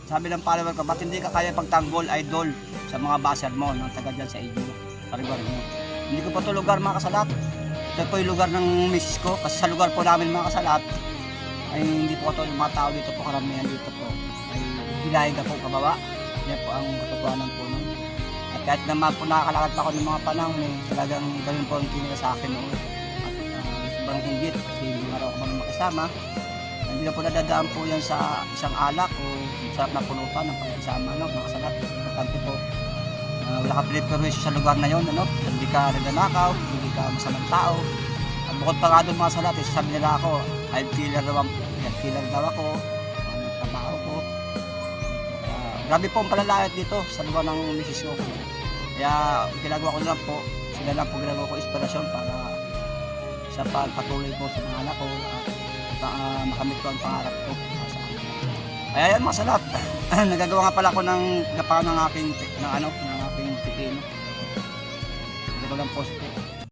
sabi ng follower ko, ba't hindi ka kaya pagtanggol, idol, sa mga baser mo, ng taga dyan sa inyo, sa lugar nyo. Hindi ko po ito lugar mga kasalat. Ito po yung lugar ng misis ko, kasi sa lugar po namin mga kasalat, ay hindi po ito, mga tao dito po, karamihan dito po, ay hilahiga po kabawa. Yan po ang katotohanan po nun. At kahit naman po nakakalakad pa ako ng mga panahon, talagang ganun po ang tinira sa akin noon. At sobrang hinggit, kasi hindi nga raw ako makisama. Hindi na po nadadaan po yan sa isang alak o sarap na pulutan ng pag-isama, no, mga kasalat. Importante po, wala ka pinipirwisyo sa lugar na yon, ano? Hindi ka nagnanakaw, hindi ka masamang tao. At bukod pa nga doon mga salat, sabi nila ako, head killer daw ako, ang trabaho ko. Grabe po ang palalayat dito sa lugar ng misis ko. Kaya ginagawa ko na lang po, sila lang po ginagawa ko inspirasyon para sa pagpatuloy po sa mga anak ko at makamit ko ang pangarap ko. Kaya yan mga salat, nagagawa nga pala ako ng gapahan ng aking pipino. Nagagawa ng poste.